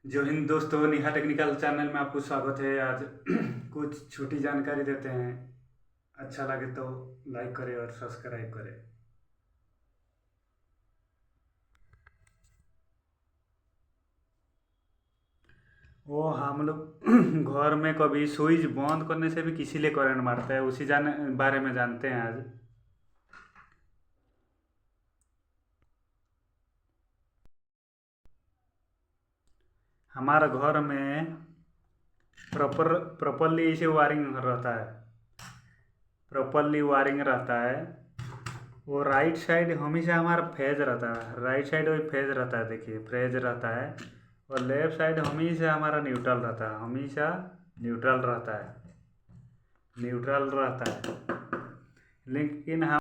जो हिंद दोस्तों, Neha technical channel में आपको स्वागत है। आज कुछ छोटी जानकारी देते हैं। अच्छा लगे तो लाइक करें और सब्सक्राइब करें। वो हम लोग घर में कभी स्विच बंद करने से भी किसी लिए करंट मारता है, उसी बारे में जानते हैं आज। हमारा घर में प्रॉपरली इसे वायरिंग रहता है, प्रॉपरली वायरिंग रहता है। वो राइट साइड हमेशा हमारा फेज रहता है, राइट साइड वही फेज रहता है, देखिए फेज रहता है। और लेफ्ट साइड हमेशा हमारा न्यूट्रल रहता है, हमेशा न्यूट्रल रहता है, न्यूट्रल रहता है। लेकिन हम